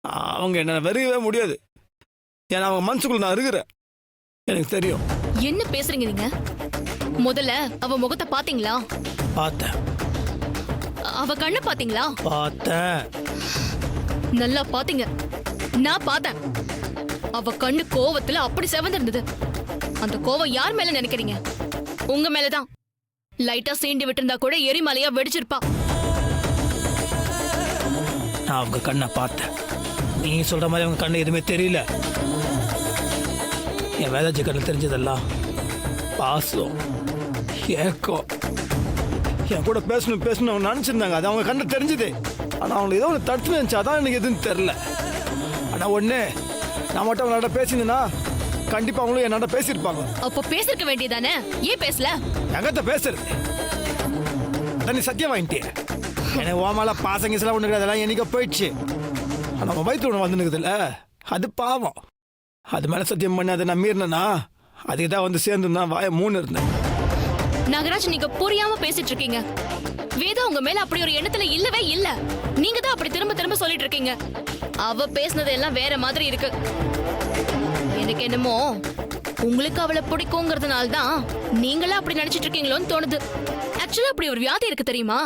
அவங்க என்ன வெறுக்கவே முடியாது. ஏன்னா அவங்க மனசுக்குள்ள நான் இருக்கிறேன், எனக்கு தெரியும். என்ன பேசுறீங்க நீங்க? முதல்ல அவ முகத்தை பாத்தீங்களா? பார்த்தேன். அவ கண்ணை பாத்தீங்களா? பார்த்தேன். நல்லா பாத்தீங்க. நான் பார்த்தேன். அவ கண்ணு கோவத்துல அப்படி செவந்திருந்தது. அந்த கோவம் யார் மேல நினைக்கிறீங்க? உங்க மேலதான். லைட்டா சீண்டி விட்டுருந்தா கூட எரிமலையா வெடிச்சிருப்பா. நான் அவங்க கண்ணை பார்த்தேன். நீ சொல்ற மாதிரி அவங்க கண்ணு எதுவுமே தெரியல. என் வேதாஜி கண்ணு தெரிஞ்சதெல்லாம் பாசம், ஏக்கம். என் கூட பேசணும் அவங்க நினச்சிருந்தாங்க. அது அவங்க கண்ணு தெரிஞ்சுது. ஆனால் அவங்களை ஏதோ ஒன்று தடுத்து நினச்சா தான் எனக்கு எதுவும் தெரில. ஆனால் ஒன்று, நான் மட்டும் அவங்களோட பேசியிருந்தேன்னா கண்டிப்பாக அவங்களும் என்னோட பேசியிருப்பாங்க. அப்போ பேசிருக்க வேண்டியதானே? ஏன் பேசல? எங்கத்த பேசுறது? நீ சத்தியம் வாங்கிட்டே. எனக்கு ஓமால பாசங்கலாம் ஒன்று அதெல்லாம் என்னைக்கோ போயிடுச்சு. ஆனால் உன் வயிற்று ஒன்று வந்துனுக்குதுல்ல, அது பாவம். அது மேலே சத்தியம் பண்ணி அதை நான் மீறினா அதுக்கு தான் வந்து சேர்ந்துருந்தான் வாய 3 இருந்தேன். நாகராஜ், நீங்க புரியாம பேசிட்டு இருக்கீங்க. வேதா உங்க மேல அப்படி ஒரு எண்ணத்துல இல்லவே இல்ல. நீங்க தான் அப்படி திரும்ப திரும்ப சொல்லிட்டு இருக்கீங்க. அவ பேசுனது எல்லாம் வேற மாதிரி இருக்கு. எனக்கு என்னமோ உங்களுக்கு அவளை பிடிக்குங்கிறதுனால தான் நீங்களா அப்படி நினைச்சிட்டு இருக்கீங்களோன்னு தோணுது. ஆக்சுவலா அப்படி ஒரு வியாதி இருக்கு தெரியுமா?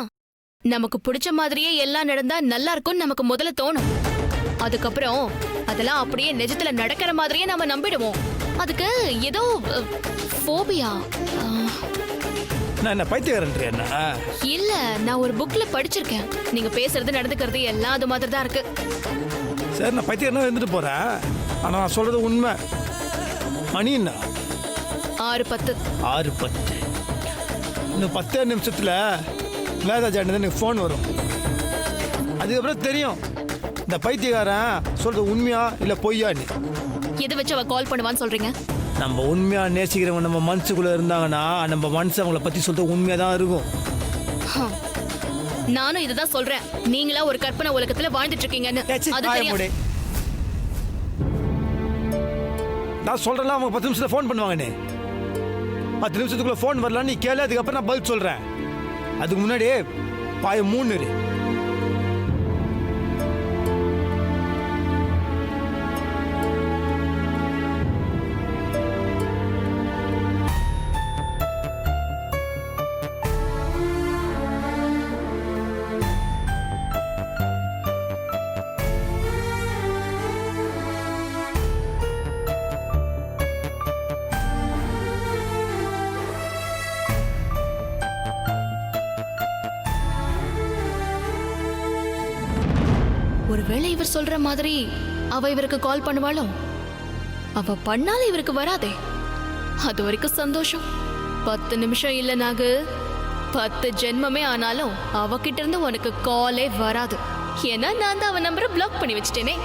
நமக்கு பிடிச்ச மாதிரியே எல்லாம் நடந்தா நல்லா இருக்கும்னு நமக்கு முதல்ல தோணும். அதுக்கப்புறம் அதெல்லாம் அப்படியே நிஜத்துல நடக்கிற மாதிரியே நம்ம நம்பிடுவோம். அதுக்கு ஏதோ ஃபோபியா. என்ன பைத்தியக்காரன்றியா? என்ன இல்ல, நான் ஒரு புக்ல படிச்சிருக்கேன். நீங்க பேசுறது நடந்துக்கிறது எல்லாம் அது மாதிரி தான் இருக்கு. சரி, நான் பைத்தியக்காரனா இருந்துட்டு போறேன். ஆனா நான் சொல்றது உண்மை. மணி என்ன? 6:10. 6:10. இன்னும் 10 நிமிஷத்துல வேதாஜாண்டு எனக்கு ஃபோன் வரும். அதுக்கப்புறம் தெரியும் இந்த பைத்தியக்காரன் சொல்றது உண்மையா இல்ல பொய்யான்னு. எதை வச்சு அவ கால் பண்ணுவான்னு சொல்றீங்க? நம்ம உண்மையா நேசிக்கிறவங்க நம்ம மனசுக்குள்ள இருந்தாங்கன்னா நம்ம மனசு அவங்கள பத்தி சொல்றது உண்மையா தான் இருக்கும். நானும் இதுதான் சொல்றேன். நீங்களா ஒரு கற்பனை உலகத்துல வாழ்ந்துட்டு இருக்கீங்கன்னு. அது தெரியும். நான் சொல்றேன் அவங்க 10 நிமிஷத்துல ஃபோன் பண்ணுவாங்கன்னு. 10 நிமிஷத்துக்குள்ள ஃபோன் வரலாம் நீ கேளு, அதுக்கப்புறம் நான் பதில் சொல்றேன். அதுக்கு முன்னாடி பாய 3 ஒருவேளை இவர் சொல்ற மாதிரி அவ இவருக்கு கால் பண்ணுவாளோ? அவ பண்ணாலும் இவருக்கு வராதே. அது வரைக்கும் சந்தோஷம். 10 நிமிஷம் இல்ல நாகு, 10 ஜென்மமே ஆனாலும் அவகிட்ட இருந்து உனக்கு காலே வராது. ஏன்னா நான் தான் அவன் நம்பரை பிளாக் பண்ணி வச்சிட்டேனே.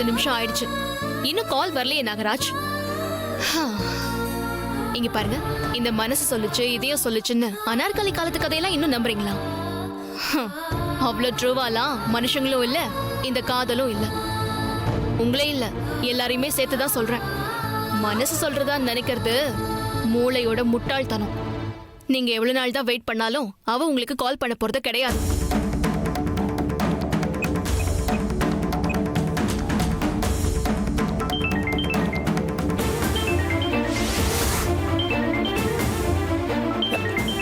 நிமிஷம் ஆயிடுச்சு, இன்னும் கால் வரலையே நாகராஜ். இங்க பாருங்க, இந்த மனசு சொல்லுச்சு இதையும் சொல்லுச்சுன்னு அனார்கலி காலத்து கதையெல்லாம் இன்னும் நம்புறீங்களா? அவ்வளவு ட்ரூவாலாம் மனுஷங்களும் இல்ல, இந்த காதலும் இல்ல. உங்களே இல்ல, எல்லாரையுமே சேர்த்துதான் சொல்றேன். மனசு சொல்றதா நினைக்கிறது மூளையோட முட்டாள்தனம். நீங்க எவ்வளவு நாள் தான் வெயிட் பண்ணாலும் அவ உங்களுக்கு கால் பண்ண போறது கிடையாது.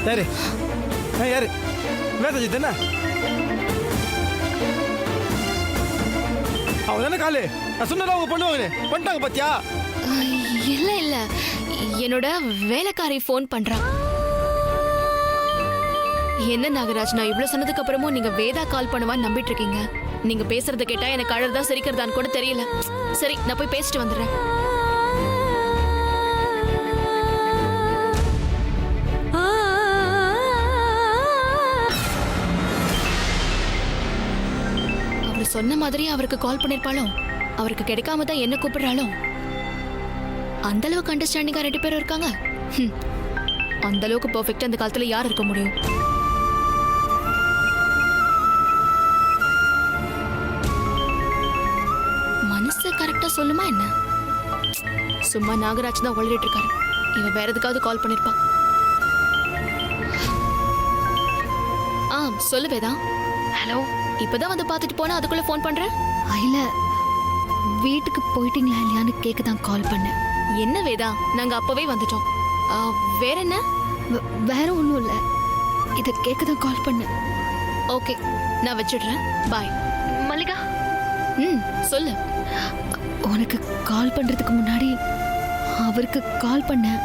யாரு யாரு? வேதாஜி தானே? அவங்க தானே காலு? நான் சொன்னதான் அவங்க பண்ணுவாங்க. பண்ணிட்டாங்க பாத்தியா? இல்ல இல்ல, என்னோட வேலைக்காரி ஃபோன் பண்றான். என்ன நாகராஜ், நான் இவ்வளவு சொன்னதுக்கு அப்புறமும் நீங்க வேதா கால் பண்ணுவான்னு நம்பிட்டு இருக்கீங்க. நீங்க பேசுறத கேட்டா எனக்கு அழறதா சிரிக்கிறதான்னு கூட தெரியல. சரி, நான் போய் பேசிட்டு வந்துடுறேன். சொன்ன மாதிரியே அவருக்கு கால் பண்ணிருப்பாளோ, அவருக்கு கிடைக்காம தான் என்ன கூப்பிடுறாளோ. அந்த அளவுக்கு அண்டர்ஸ்டாண்டிங்கா 2 பேரும் இருக்காங்க. அந்த அளவுக்கு பெர்ஃபெக்ட்டா அந்த காலத்துல யார் இருக்க முடியும்? மனசு கரெக்டா சொல்லுமா என்ன? சும்மா நாகராஜ் தான் உளறிட்டு இருக்காரு. இவன் வேற எதுக்காவது கால் பண்ணிருப்பான். சொல்லு வேதா. ஹலோ. இப்பதான் வந்து பார்த்துட்டு போனா அதுக்குள்ள ஃபோன் பண்ற? இல்ல, வீட்டுக்கு போயிட்டீங்களா இல்லையான்னு கேட்க தான் கால் பண்ணேன். என்ன வேதா, நாங்க அப்பவே வந்துட்டோம். வேற என்ன? வேற ஒன்றும் இல்லை, இதை கேட்க தான் கால் பண்ணேன். ஓகே, நான் வச்சிடுறேன். பாய். மல்லிகா. சொல்லு. உனக்கு கால் பண்றதுக்கு முன்னாடி அவருக்கு கால் பண்ணேன்.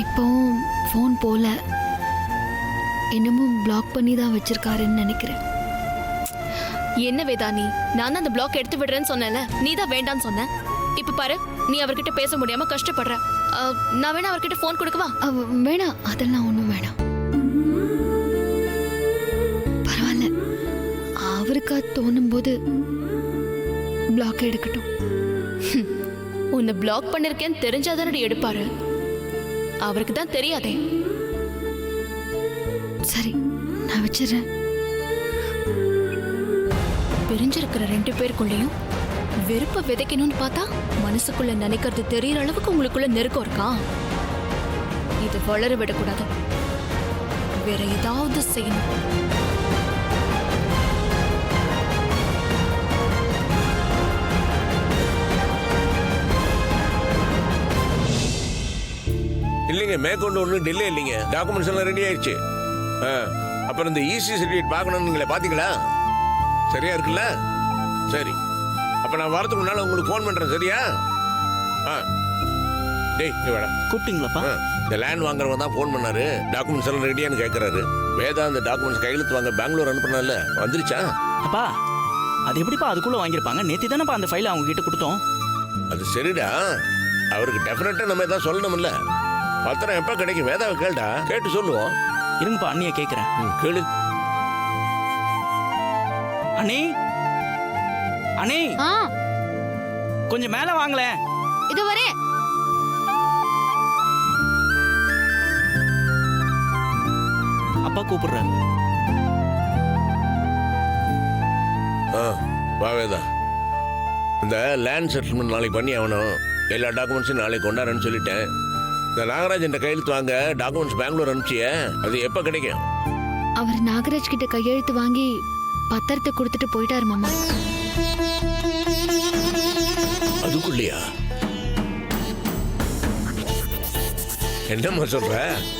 இப்போ ஃபோன் போல, இன்னமும் பிளாக் பண்ணி தான் வச்சிருக்காருன்னு நினைக்கிறேன். என்ன வேதா நீ? நான் தான் அந்த பிளாக் எடுத்து விடுறேன்னு சொன்னேன்ல, நீ தான் வேண்டான்னு சொன்ன. இப்ப பாரு, நீ அவர்கிட்ட பேச முடியாம கஷ்டப்படுற. நான் வேணா அவர்கிட்ட ஃபோன் கொடுக்கவா? வேணாம், அதெல்லாம் ஒன்றும் வேணாம். பரவாயில்ல, அவருக்கா தோணும் போது பிளாக் எடுக்கட்டும். உன்னை பிளாக் பண்ணிருக்கேன்னு தெரிஞ்சாதானடி எடுப்பாரு. அவருக்கு தான் தெரியாதே. சரி, நான் வச்சிடுறேன். பிரிஞ்சிருக்கிற 2 பேருக்குள்ளேயும் வெறுப்ப விதைக்கணும்னு பார்த்தா மனசுக்குள்ள நினைக்கிறது தெரியற அளவுக்கு உங்களுக்குள்ள நெருக்கம் இருக்கா? இது வளர விடக்கூடாது. வேற ஏதாவது செய்யணும். இல்லைங்க, மேற்கொண்டு ஒன்றும் டிலே இல்லைங்க. டாக்குமெண்ட்ஸ் எல்லாம் ரெடி ஆயிடுச்சு. அப்புறம் இந்த ஈசி சர்டிஃபிகேட் பார்க்கணும்னுங்களே, பார்த்தீங்களா? சரியா இருக்குல்ல? சரி, அப்போ நான் வரதுக்கு முன்னால் உங்களுக்கு ஃபோன் பண்ணுறேன். சரியா? டேய் வேடா கூப்பிட்டீங்களாப்பா? இந்த லேண்ட் வாங்குறவங்க தான் ஃபோன் பண்ணாரு. டாக்குமெண்ட்ஸ் எல்லாம் ரெடியான்னு கேட்குறாரு. வேதா அந்த டாக்குமெண்ட்ஸ் கையெழுத்து வாங்க பெங்களூர் அனுப்புனால வந்துருச்சா? அப்பா, அது எப்படிப்பா அதுக்குள்ளே வாங்கியிருப்பாங்க? நேற்று தானேப்பா அந்த ஃபைலை அவங்க கிட்ட கொடுத்தோம். அது சரிடா, அவருக்கு டெஃபினட்டாக நம்ம எதாவது சொல்லணும்ல. பத்திரம் எப்போ கிடைக்கும்? வேதாவை கேளுடா, கேட்டு சொல்லுவோம். இருங்கப்பா, அண்ணியை கேட்குறேன். கேளு. அண்ணி, அண்ணி, கொஞ்சம் மேலே வாங்களேன். இது வரே. அப்பா கூப்பிடுறாரு. வா வேதா, இந்த லேண்ட் செட்டில்மெண்ட் நாளைக்கு பண்ணி ஆகணும். எல்லா டாக்குமெண்ட்ஸும் நாளைக்கு கொண்டாடுறேன்னு சொல்லிட்டேன். இந்த நாகராஜ் கையெழுத்து வாங்க டாக்குமெண்ட்ஸ் பெங்களூர் அனுப்பிச்சிய, அது எப்போ கிடைக்கும்? அவர் நாகராஜ் கிட்ட கையெழுத்து வாங்கி பத்திரத்தை கொடுத்துட்டு போயிட்டாரு மாமா. அதுக்குள்ளையா? என்னம்மா சொல்ற?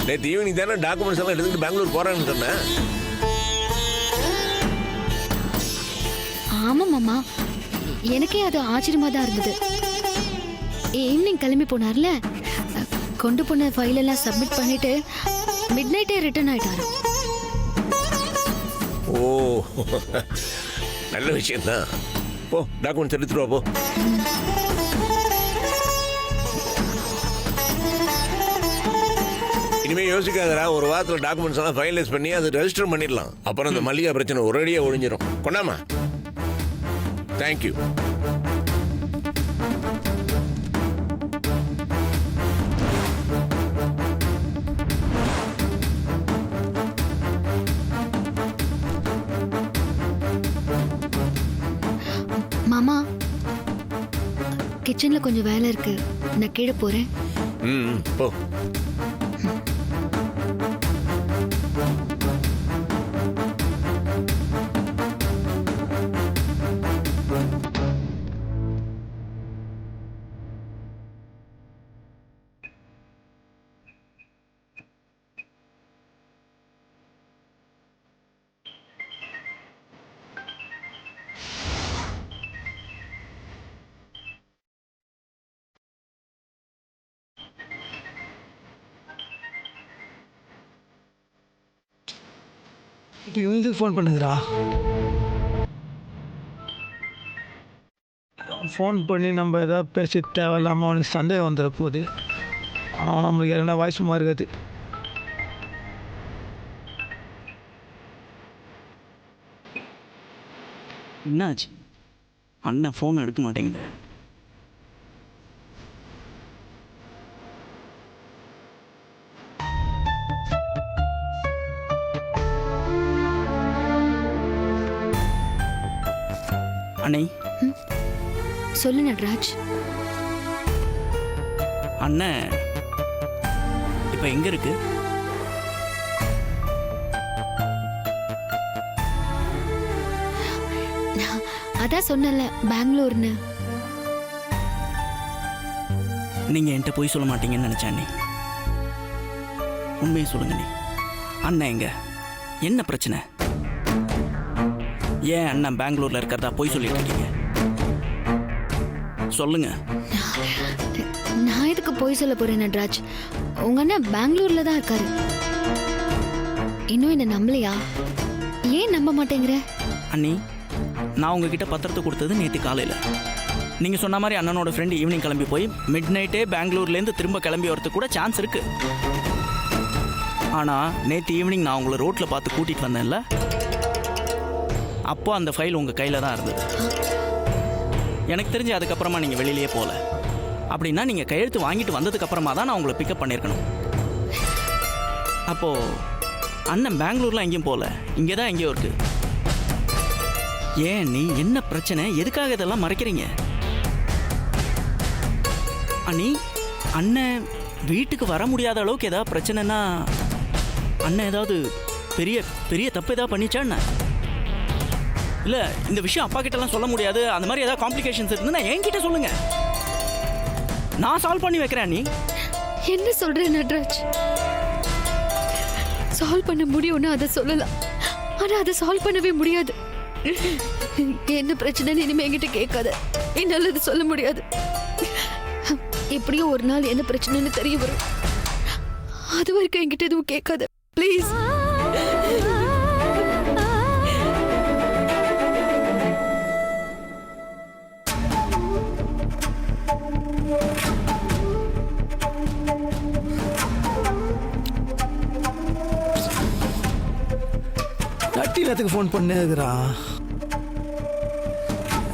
நேற்று ஈவினிங் தானே டாக்குமெண்ட்ஸ் எல்லாம் எடுத்துக்கிட்டு பெங்களூர் போறேன்னு சொன்னேன். ஆமா மாமா, எனக்கே அது ஆச்சரியமா தான் இருந்தது. ஈவினிங் கிளம்பி போனார்ல, கொண்டு போன ஃபைல் எல்லாம் சப்மிட் பண்ணிட்டு மிட் நைட்டே ரிட்டர்ன் ஆயிட்டாரு. ஓ, நல்ல விஷயம் தான். போ, டாக்குமெண்ட்ஸ் எடுத்துட்டு வா. போ. இனிமே யோசிக்காதடா, ஒரு வாரத்தில் டாக்குமெண்ட்ஸ் எல்லாம் ஃபைனலைஸ் பண்ணி அதை ரெஜிஸ்டர் பண்ணிடலாம். அப்புறம் இந்த மல்லிகா பிரச்சனை ஒரேடியாக ஒழிஞ்சிடும். கொண்டாமா. தேங்க்யூ. மாமா, கிச்சன்ல கொஞ்சம் வேலை இருக்கு, நான் கீழே போறேன். போ. இப்போ இவங்க ஃபோன் பண்ணுதுடா. ஃபோன் பண்ணி நம்ம எதாவது பேசி தேவையில்லாமல் அவனுக்கு சந்தேகம் வந்துட போகுது. அவன் நம்மளுக்கு எதனா வாய்ஸ் மாதிரி இருக்காது. என்னாச்சு? அண்ணன் ஃபோன் எடுக்க மாட்டேங்குது. அண்ணே, சொல்லு நட்ராஜ். அண்ணன் இப்போ எங்கே இருக்கு? அதான் சொன்னல, பெங்களூர்னு. நீங்கள் என்கிட்ட போய் சொல்ல மாட்டீங்கன்னு நினச்சேன் அண்ணே. உண்மையை சொல்லுங்க நீ. அண்ணன் எங்க? என்ன பிரச்சனை? ஏன் அண்ணன் பெங்களூர்ல இருக்கிறதா போய் சொல்லிட்டு இருக்கீங்க? சொல்லுங்க. நான் எதுக்கு போய் சொல்ல போறேன் நட்ராஜ்? உங்க அண்ணன் பெங்களூர்ல தான் இருக்காரு. இன்னும் என்ன நம்பலையா? ஏன் நம்ப மாட்டேங்கிற? அண்ணி, நான் உங்ககிட்ட பத்திரத்தை கொடுத்தது நேற்று காலையில். நீங்கள் சொன்ன மாதிரி அண்ணனோட ஃப்ரெண்டு ஈவினிங் கிளம்பி போய் மிட் நைட்டே பெங்களூர்லேருந்து திரும்ப கிளம்பி வரதுக்கு கூட சான்ஸ் இருக்கு. ஆனால் நேற்று ஈவினிங் நான் உங்களை ரோட்டில் பார்த்து கூட்டிகிட்டு வந்தேன்ல, அப்போ அந்த ஃபைல் உங்கள் கையில் தான் இருந்தது. எனக்கு தெரிஞ்சு அதுக்கப்புறமா நீங்கள் வெளியிலேயே போகல. அப்படின்னா நீங்கள் கையெழுத்து வாங்கிட்டு வந்ததுக்கு அப்புறமா தான் நான் உங்களை பிக்கப் பண்ணியிருக்கணும். அப்போது அண்ணன் பெங்களூர்லாம் எங்கேயும் போகல, இங்கே தான் எங்கேயோ இருக்கு. ஏன் நீ என்ன பிரச்சனை? எதுக்காக இதெல்லாம் மறைக்கிறீங்க? அண்ணி, அண்ணன் வீட்டுக்கு வர முடியாத அளவுக்கு ஏதாவது பிரச்சனைனா அண்ணன் ஏதாவது பெரிய பெரிய தப்பு ஏதாவது பண்ணிச்சா என்ன? இல்லை, இந்த விஷயம் அப்பா கிட்டலாம் சொல்ல முடியாது, அந்த மாதிரி ஏதாவது காம்ப்ளிகேஷன்ஸ் இருக்குதுன்னா என்கிட்ட சொல்லுங்க, நான் சால்வ் பண்ணி வைக்கிறேன். நீ என்ன சொல்ற நட்ராஜ்? சால்வ் பண்ண முடியும்னா அதை சொல்லலாம், ஆனா அதை சால்வ் பண்ணவே முடியாது. என்ன பிரச்சனைன்னு இனிமே என்கிட்ட கேட்காத. என்னால அது சொல்ல முடியாது. எப்படியோ ஒரு நாள் என்ன பிரச்சனைன்னு தெரிய வரும். அது வரைக்கும் என்கிட்ட எதுவும் கேட்காத ப்ளீஸ். நேரத்துக்கு ஃபோன் பண்ணிருக்கிறான்.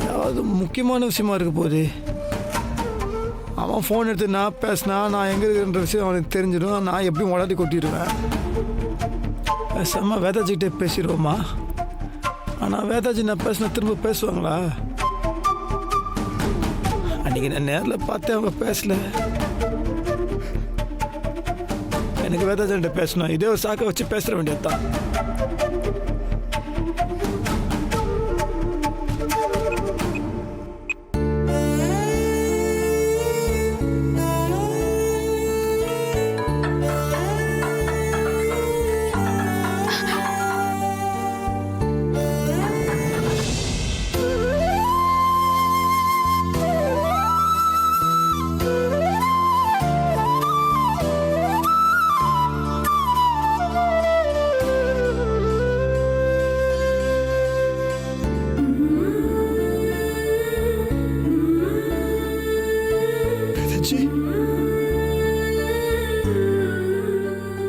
ஏதாவது முக்கியமான விஷயமா இருக்க போகுது. அவன் ஃபோன் எடுத்து நான் பேசினா நான் எங்கே இருக்கிறன்ற விஷயம் அவனுக்கு தெரிஞ்சிடும். நான் எப்படியும் உடனே கொட்டிடுவேன். பேசாம வேதாஜிக்கிட்டே பேசிடுவோமா? ஆனால் வேதாஜி நான் பேசினா திரும்ப பேசுவாங்களா? அன்றைக்கி நான் நேரில் பார்த்தேன், அவங்க பேசல. எனக்கு வேதாஜிகிட்ட பேசணும், இதே ஒரு சாக்கை வச்சு பேசுற வேண்டியது தான்.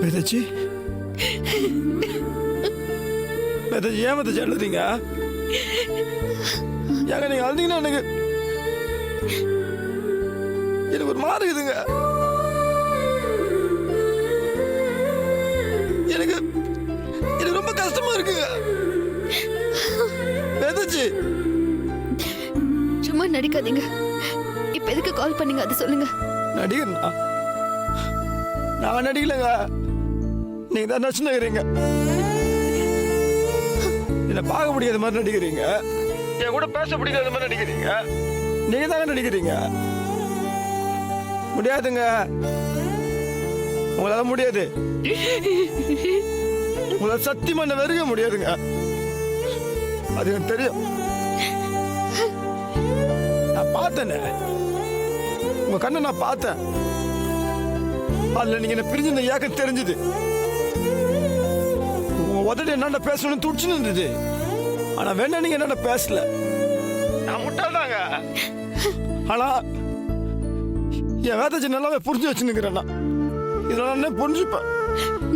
வேதாஜி, வேதாஜி, ஏன் வேதாஜி அழுதுறீங்க? ஏங்க நீங்க அழுதீங்கன்னா எனக்கு ஒரு மாதிரி இருக்குதுங்க. எனக்கு ரொம்ப கஷ்டமா இருக்குங்க வேதாஜி. சும்மா நடிக்காதீங்க. இப்ப எதுக்கு கால் பண்ணீங்க அதை சொல்லுங்க. நடிகர்னா நான் நடிக்கலங்க, நீங்க தான் நடிச்சுக்கிறீங்க. என்ன பார்க்க முடியாத மாதிரி நடிக்கிறீங்க, என் கூட பேச முடியாத மாதிரி நடிக்கிறீங்க. நீங்க தாங்க நடிக்கிறீங்க. முடியாதுங்க, உங்களால முடியாது. உங்களால சத்தியமா என்ன வெறுக்க முடியாதுங்க, அது எனக்கு தெரியும். நான் பார்த்தேன், உங்க கண்ணை நான் பார்த்தேன். அதுல நீங்க என்ன பிரிஞ்சு ஏக்கம் தெரிஞ்சது. உங்க உதட்டு என்னண்ட பேசணும்னு துடிச்சுன்னு இருந்தது. ஆனா வேணா நீங்க என்னண்ட பேசல. நான் முட்டாள்தாங்க. ஆனா என் வேதாஜி நல்லாவே புரிஞ்சு வச்சுன்னுக்கிறேன்னா இதெல்லாம் நான் புரிஞ்சுப்பேன்.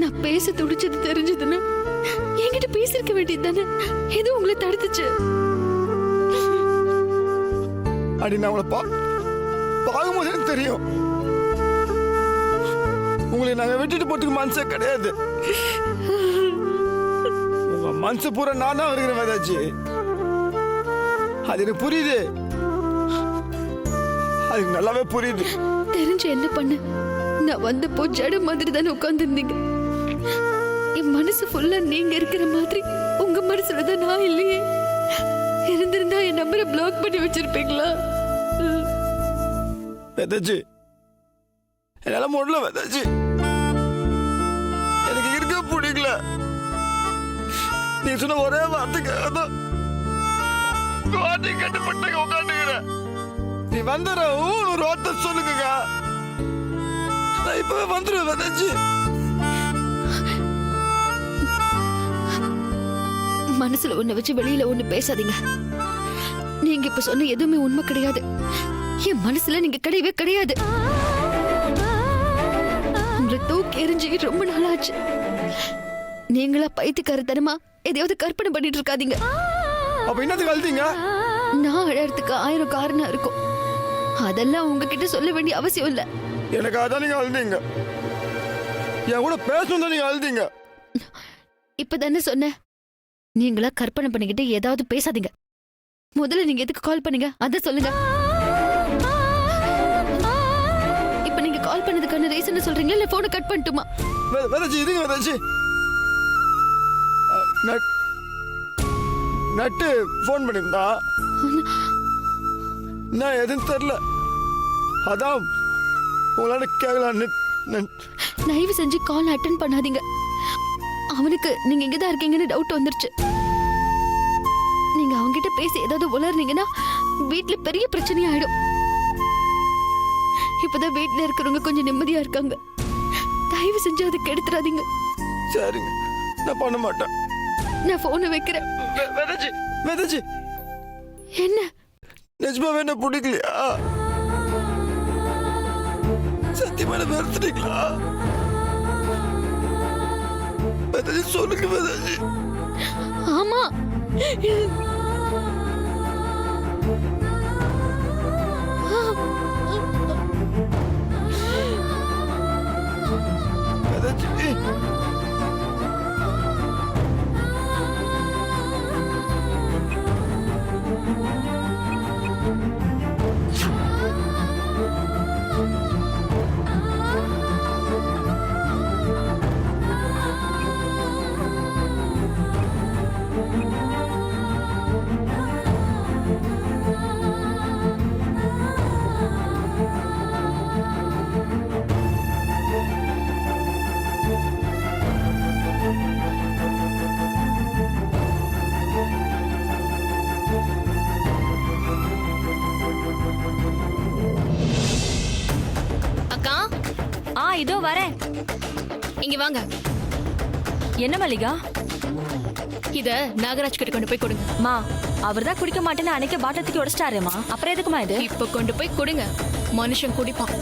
நான் பேச துடிச்சது தெரிஞ்சதுன்னா என்கிட்ட பேசிருக்க வேண்டியது தானே. எது உங்களை தடுத்துச்சு? அடி நான் உங்களை பார்க்கும்போது எனக்கு தெரியும் உங்களை நாங்க விட்டுட்டு போறதுக்கு மனசே கிடையாது. உங்க மனசு பூரா நான் தான் இருக்கிறேன் வேதாஜி. அது எனக்கு புரியுது, அதுக்கு நல்லாவே புரியுது. தெரிஞ்சு என்ன பண்ண? நான் வந்தப்போ ஜட மாதிரி தானே உட்காந்துருந்தீங்க. என் மனசு ஃபுல்லா நீங்க இருக்கிற மாதிரி உங்க மனசுல தான் நான் இல்லையே. இருந்திருந்தா என் நம்பரை பிளாக் பண்ணி வச்சிருப்பீங்களா? வேதாஜி என்னால முடியல வேதாஜி, எனக்கு இருக்க பிடிக்கல. நீ சொன்ன ஒரே வார்த்தைக்காக தான் கட்டுப்பட்டு உட்காந்துக்கிறேன். நீ வந்துடுற ஒரு வார்த்தை சொல்லுங்க, நான் இப்பவே வந்துடுவேன் வேதாஜி. மனசுல ஒண்ணு வச்சு வெளியில ஒண்ணு பேசாதீங்க. நீங்க இப்ப சொன்ன எதுவுமே உண்மை கிடையாது. என் மனசுல நீங்க கிடையவே கிடையாது. உங்களை தூக்கி எறிஞ்சு ரொம்ப நாளாச்சு. நீங்களா பைத்தியக்காரத்தனமா எதையாவது கற்பனை பண்ணிட்டு இருக்காதீங்க. அப்ப என்னத்துக்கு அழுதீங்க? நான் அழறதுக்கு 1000 காரணம் இருக்கும். அதெல்லாம் உங்ககிட்ட சொல்ல வேண்டிய அவசியம் இல்ல. எனக்கு அதான் நீங்க அழுதீங்க. என் கூட பேசணும் தான் நீங்க அழுதீங்க. இப்பதானே சொன்னேன், நீங்களா கற்பனை பண்ணிக்கிட்டு ஏதாவது பேசாதீங்க. முதல்ல நீங்க எதுக்கு கால் பண்ணீங்க அத சொல்லுங்க. இப்ப நீங்க கால் பண்ணதுக்கான ரீசன் சொல்றீங்களா இல்ல போனை கட் பண்ணட்டுமா? வேதாஜி இதுங்க வேதாஜி, நட்டு போன் பண்ணிருந்தா நான் எதுவும் தெரியல, அதான் உங்களால கேட்கலான்னு. தயவு செஞ்சு கால் அட்டன் பண்ணாதீங்க. அவனுக்கு நீங்க இங்கதான் இருக்கீங்கன்னு டவுட் வந்துருச்சு. நீங்க அவங்கிட்ட பேசி ஏதாவது உளர்னீங்கன்னா வீட்டுல பெரிய பிரச்சனை ஆயிடும். இப்பதான் வீட்டுல இருக்கிறவங்க கொஞ்சம் நிம்மதியா இருக்காங்க. தயவு செஞ்சு அதை கெடுத்துறாதீங்க. சரிங்க, நான் பண்ண மாட்டேன். நான் போனை வைக்கிறேன். வேதாஜி வேதாஜி, என்ன நிஜமாவே என்ன பிடிக்கலையா? சத்தியமான வெறுத்துட்டீங்களா? வேதாஜி சொல்லுங்க வேதாஜி. ஆமா, வேதாஜி அக்கா, இதோ வரேன். இங்க வாங்க. என்ன மல்லிகா? இத நாகராஜ் கிட்ட கொண்டு போய் கொடுங்க. மா, அவர்தான் குடிக்க மாட்டேன்னு அன்னைக்கு பாட்டத்துக்கு உடச்சிட்டாரேமா, அப்புறம் எதுக்குமா இது? இப்ப கொண்டு போய் கொடுங்க, மனுஷன் குடிப்பான்.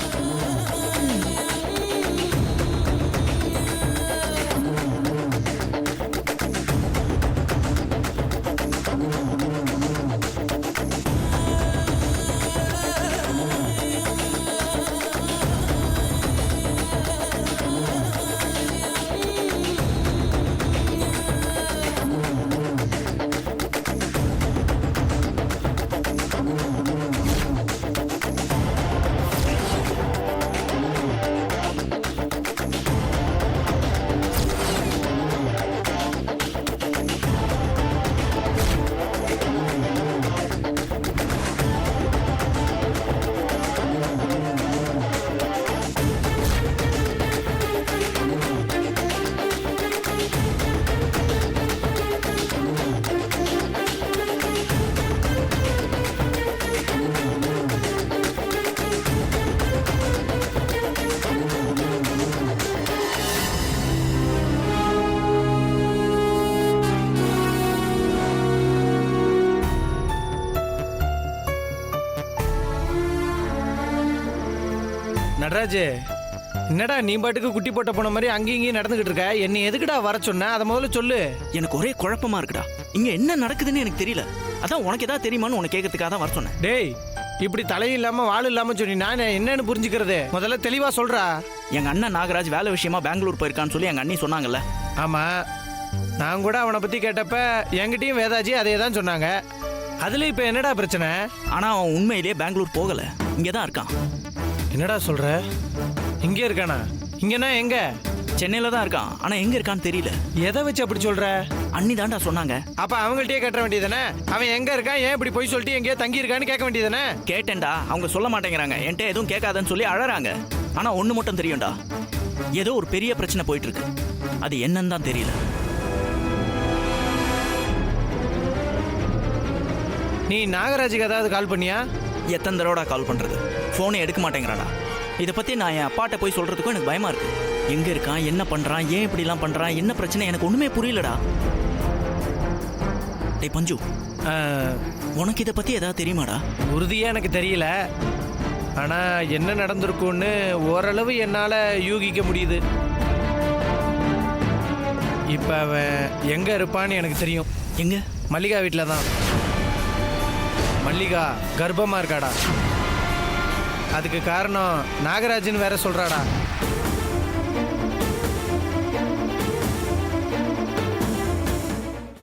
நடராஜ், என்னடா நீ பாட்டுக்கு குட்டி போட்ட போன மாதிரி அங்கேயும் இங்கேயும் நடந்துகிட்டு இருக்க? என்னை எதுக்குடா வர சொன்ன? அதை முதல்ல சொல்லு. எனக்கு ஒரே குழப்பமா இருக்குடா. இங்க என்ன நடக்குதுன்னு எனக்கு தெரியல. அதான் உனக்கு ஏதாவது தெரியுமான்னு உனக்கு கேட்கறதுக்காக தான் வர சொன்னேன். டேய், இப்படி தலையும் இல்லாம வாள் இல்லாம சொன்னி நான் என்னன்னு புரிஞ்சுக்கிறது? முதல்ல தெளிவா சொல்றா. எங்க அண்ணன் நாகராஜ் வேலை விஷயமா பெங்களூர் போயிருக்கான்னு சொல்லி எங்க அண்ணி சொன்னாங்கல்ல. ஆமா, நான் கூட அவனை பத்தி கேட்டப்ப என்கிட்டயும் வேதாஜி அதே தான் சொன்னாங்க. அதுல இப்ப என்னடா பிரச்சனை? ஆனா அவன் உண்மையிலேயே பெங்களூர் போகல, இங்கதான் இருக்கான். என்னடா சொல்ற? இங்க இருக்கானா? இங்கன்னா எங்க? சென்னையில தான் இருக்கான், ஆனா எங்க இருக்கான்னு தெரியல. எதை வச்சு அப்படி சொல்ற? அண்ணி தான்டா சொன்னாங்க. அப்ப அவங்கள்ட்டயே கட்ட வேண்டியதானே? அவன் எங்க இருக்கான், ஏன் இப்படி போய் சொல்லிட்டு எங்கேயோ தங்கி இருக்கான்னு கேட்க வேண்டியதானே? கேட்டேன்டா, அவங்க சொல்ல மாட்டேங்கிறாங்க. என்கிட்ட எதுவும் கேட்காதன்னு சொல்லி அழறாங்க. ஆனா ஒண்ணு மட்டும் தெரியும்டா, ஏதோ ஒரு பெரிய பிரச்சனை போயிட்டு இருக்கு. அது என்னன்னு தான் தெரியல. நீ நாகராஜுக்கு ஏதாவது கால் பண்ணியா? எத்தனை தடவை கால் பண்றது, போனே எடுக்க மாட்டேங்கிறாடா. இதை பத்தி நான் என் அப்பாட்ட போய் சொல்றதுக்கும் எனக்கு பயமா இருக்கு. எங்க இருக்கான், என்ன பண்றான், ஏன் இப்படி எல்லாம் பண்றான், என்ன பிரச்சனை, எனக்கு ஒண்ணுமே புரியலடா. டேய் பஞ்சு, உனக்கு இதை பத்தி ஏதாவது தெரியுமாடா? உறுதியா எனக்கு தெரியல. ஆனா என்ன நடந்திருக்கும்னு ஓரளவு என்னால யூகிக்க முடியுது. இப்ப அவன் எங்க இருப்பான்னு எனக்கு தெரியும். எங்க? மல்லிகா வீட்டில தான். மல்லிகா கர்ப்பமா இருக்காடா. அதுக்கு காரணம் நாகராஜன் வேற சொல்றாடா.